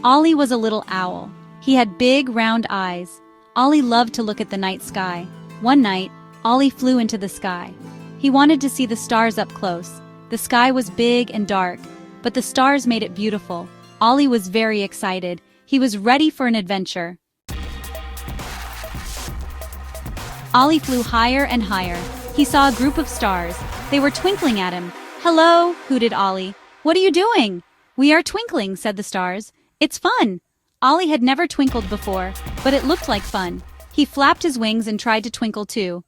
Ollie was a little owl. He had big, round eyes. Ollie loved to look at the night sky. One night, Ollie flew into the sky. He wanted to see the stars up close. The sky was big and dark, but the stars made it beautiful. Ollie was very excited. He was ready for an adventure. Ollie flew higher and higher. He saw a group of stars. They were twinkling at him. "Hello," hooted Ollie. "What are you doing?" "We are twinkling," said the stars. "It's fun." Ollie had never twinkled before, but it looked like fun. He flapped his wings and tried to twinkle too.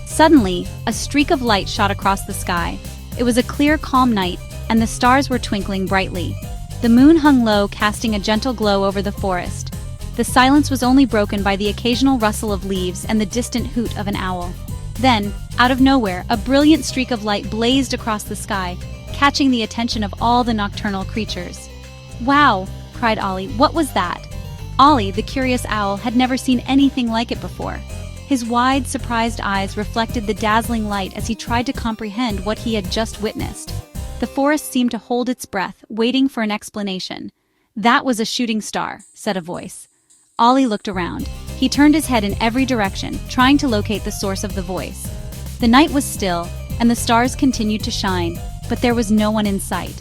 Suddenly, a streak of light shot across the sky. It was a clear, calm night, and the stars were twinkling brightly. The moon hung low, casting a gentle glow over the forest. The silence was only broken by the occasional rustle of leaves and the distant hoot of an owl. Then, out of nowhere, a brilliant streak of light blazed across the sky, catching the attention of all the nocturnal creatures. "Wow!" cried Ollie. "What was that?" Ollie, the curious owl, had never seen anything like it before. His wide, surprised eyes reflected the dazzling light as he tried to comprehend what he had just witnessed. The forest seemed to hold its breath, waiting for an explanation. "That was a shooting star," said a voice. Ollie looked around. He turned his head in every direction, trying to locate the source of the voice. The night was still, and the stars continued to shine, but there was no one in sight.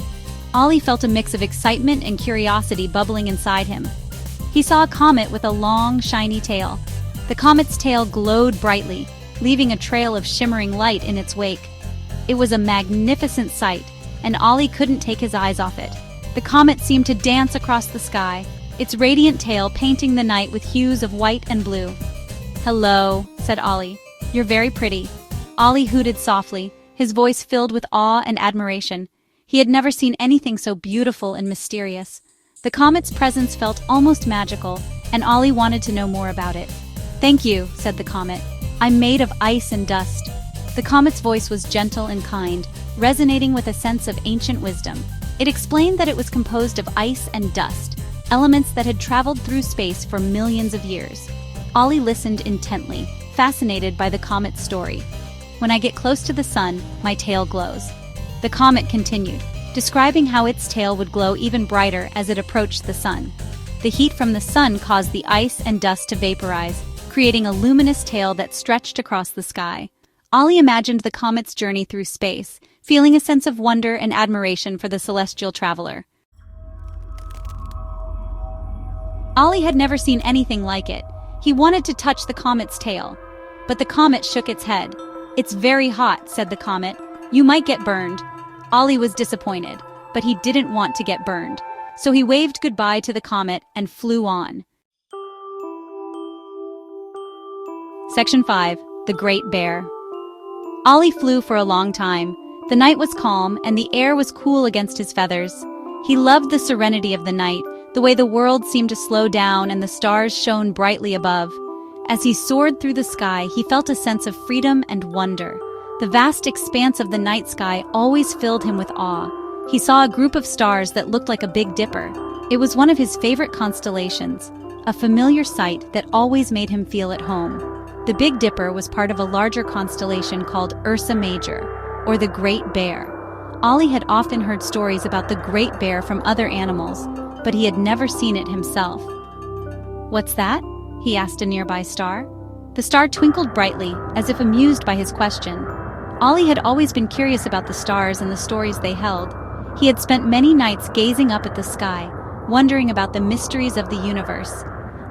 Ollie felt a mix of excitement and curiosity bubbling inside him. He saw a comet with a long, shiny tail. The comet's tail glowed brightly, leaving a trail of shimmering light in its wake. It was a magnificent sight, and Ollie couldn't take his eyes off it. The comet seemed to dance across the sky, its radiant tail painting the night with hues of white and blue. "Hello," said Ollie. "You're very pretty." Ollie hooted softly, his voice filled with awe and admiration. He had never seen anything so beautiful and mysterious. The comet's presence felt almost magical, and Ollie wanted to know more about it. "Thank you," said the comet. "I'm made of ice and dust." The comet's voice was gentle and kind, resonating with a sense of ancient wisdom. It explained that it was composed of ice and dust, elements that had traveled through space for millions of years. Ollie listened intently, fascinated by the comet's story. "When I get close to the sun, my tail glows." The comet continued, describing how its tail would glow even brighter as it approached the sun. The heat from the sun caused the ice and dust to vaporize, creating a luminous tail that stretched across the sky. Ollie imagined the comet's journey through space, feeling a sense of wonder and admiration for the celestial traveler. Ollie had never seen anything like it. He wanted to touch the comet's tail, but the comet shook its head. "It's very hot," said the comet. "You might get burned." Ollie was disappointed, but he didn't want to get burned. So he waved goodbye to the comet and flew on. Section 5. The Great Bear. Ollie flew for a long time. The night was calm, and the air was cool against his feathers. He loved the serenity of the night, the way the world seemed to slow down and the stars shone brightly above. As he soared through the sky, he felt a sense of freedom and wonder. The vast expanse of the night sky always filled him with awe. He saw a group of stars that looked like a Big Dipper. It was one of his favorite constellations, a familiar sight that always made him feel at home. The Big Dipper was part of a larger constellation called Ursa Major, or the Great Bear. Ollie had often heard stories about the Great Bear from other animals, but he had never seen it himself. "What's that?" he asked a nearby star. The star twinkled brightly, as if amused by his question. Ollie had always been curious about the stars and the stories they held. He had spent many nights gazing up at the sky, wondering about the mysteries of the universe.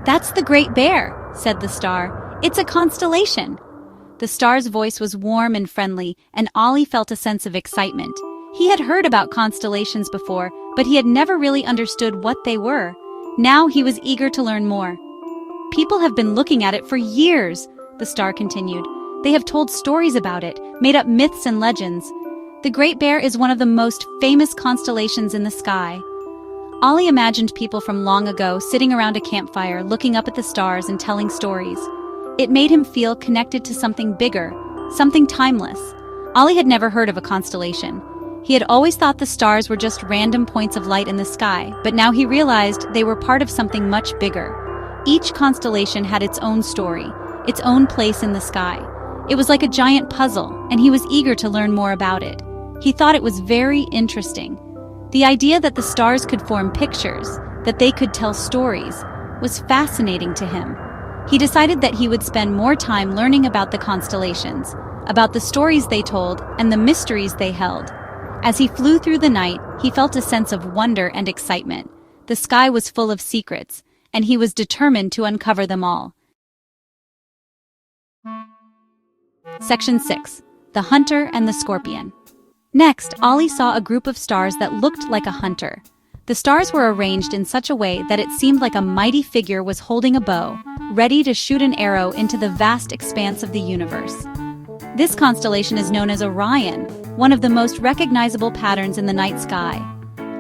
"That's the Great Bear," said the star. "It's a constellation." The star's voice was warm and friendly, and Ollie felt a sense of excitement. He had heard about constellations before, but he had never really understood what they were. Now he was eager to learn more. "People have been looking at it for years," the star continued. "They have told stories about it, made up myths and legends. The Great Bear is one of the most famous constellations in the sky." Ollie imagined people from long ago sitting around a campfire, looking up at the stars and telling stories. It made him feel connected to something bigger, something timeless. Ollie had never heard of a constellation. He had always thought the stars were just random points of light in the sky, but now he realized they were part of something much bigger. Each constellation had its own story, its own place in the sky. It was like a giant puzzle, and he was eager to learn more about it. He thought it was very interesting. The idea that the stars could form pictures, that they could tell stories, was fascinating to him. He decided that he would spend more time learning about the constellations, about the stories they told, and the mysteries they held. As he flew through the night, he felt a sense of wonder and excitement. The sky was full of secrets, and he was determined to uncover them all. Section 6. The Hunter and the Scorpion. Next, Ollie saw a group of stars that looked like a hunter. The stars were arranged in such a way that it seemed like a mighty figure was holding a bow, ready to shoot an arrow into the vast expanse of the universe. This constellation is known as Orion, one of the most recognizable patterns in the night sky.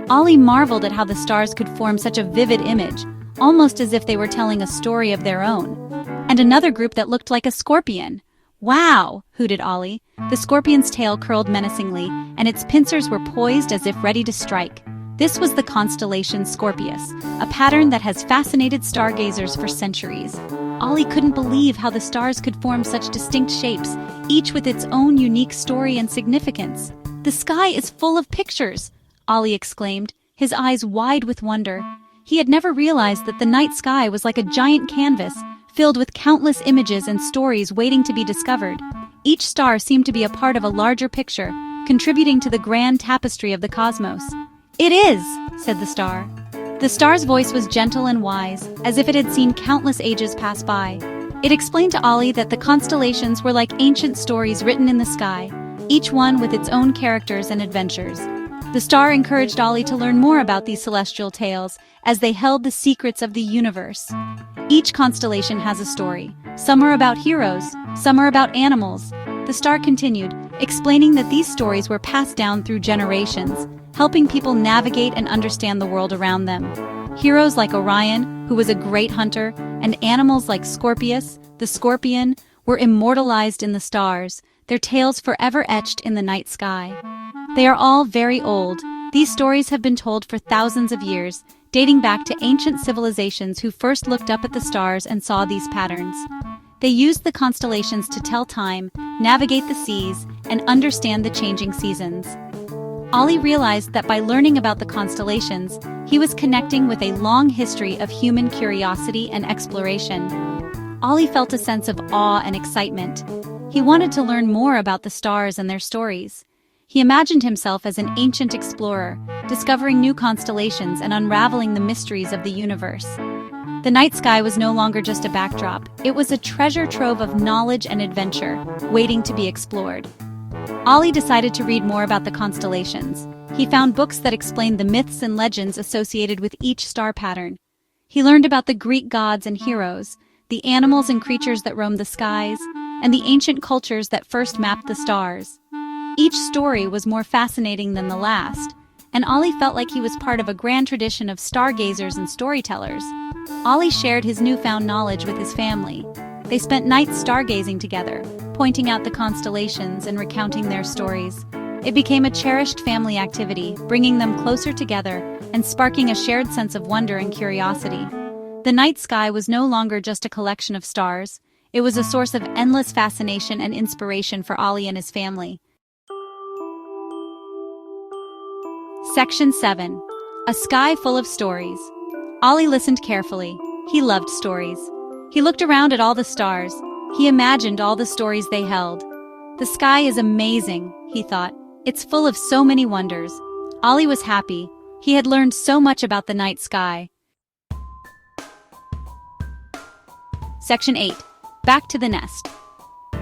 Ollie marveled at how the stars could form such a vivid image, almost as if they were telling a story of their own. And another group that looked like a scorpion. "Wow!" hooted Ollie. The scorpion's tail curled menacingly, and its pincers were poised as if ready to strike. This was the constellation Scorpius, a pattern that has fascinated stargazers for centuries. Ollie couldn't believe how the stars could form such distinct shapes, each with its own unique story and significance. "The sky is full of pictures!" Ollie exclaimed, his eyes wide with wonder. He had never realized that the night sky was like a giant canvas, filled with countless images and stories waiting to be discovered. Each star seemed to be a part of a larger picture, contributing to the grand tapestry of the cosmos. "It is," said the star. The star's voice was gentle and wise, as if it had seen countless ages pass by. It explained to Ollie that the constellations were like ancient stories written in the sky, each one with its own characters and adventures. The star encouraged Ollie to learn more about these celestial tales, as they held the secrets of the universe. Each constellation has a story. Some are about heroes, some are about animals. The star continued, explaining that these stories were passed down through generations, helping people navigate and understand the world around them. Heroes like Orion, who was a great hunter, and animals like Scorpius, the scorpion, were immortalized in the stars, their tales forever etched in the night sky. They are all very old. These stories have been told for thousands of years, dating back to ancient civilizations who first looked up at the stars and saw these patterns. They used the constellations to tell time, navigate the seas, and understand the changing seasons. Ollie realized that by learning about the constellations, he was connecting with a long history of human curiosity and exploration. Ollie felt a sense of awe and excitement. He wanted to learn more about the stars and their stories. He imagined himself as an ancient explorer, discovering new constellations and unraveling the mysteries of the universe. The night sky was no longer just a backdrop, it was a treasure trove of knowledge and adventure, waiting to be explored. Ollie decided to read more about the constellations. He found books that explained the myths and legends associated with each star pattern. He learned about the Greek gods and heroes, the animals and creatures that roamed the skies, and the ancient cultures that first mapped the stars. Each story was more fascinating than the last, and Ollie felt like he was part of a grand tradition of stargazers and storytellers. Ollie shared his newfound knowledge with his family. They spent nights stargazing together, pointing out the constellations and recounting their stories. It became a cherished family activity, bringing them closer together and sparking a shared sense of wonder and curiosity. The night sky was no longer just a collection of stars. It was a source of endless fascination and inspiration for Ollie and his family. Section 7. A Sky Full of Stories. Ollie listened carefully. He loved stories. He looked around at all the stars. He imagined all the stories they held. "The sky is amazing," he thought. "It's full of so many wonders." Ollie was happy. He had learned so much about the night sky. Section 8. Back to the nest.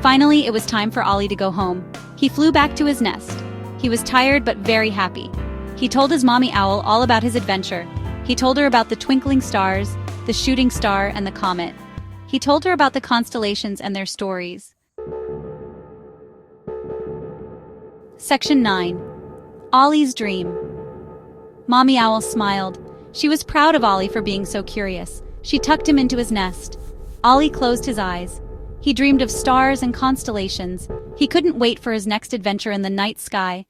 Finally, it was time for Ollie to go home. He flew back to his nest. He was tired but very happy. He told his mommy owl all about his adventure. He told her about the twinkling stars, the shooting star, and the comet. He told her about the constellations and their stories. Section 9. Ollie's Dream. Mommy Owl smiled. She was proud of Ollie for being so curious. She tucked him into his nest. Ollie closed his eyes. He dreamed of stars and constellations. He couldn't wait for his next adventure in the night sky.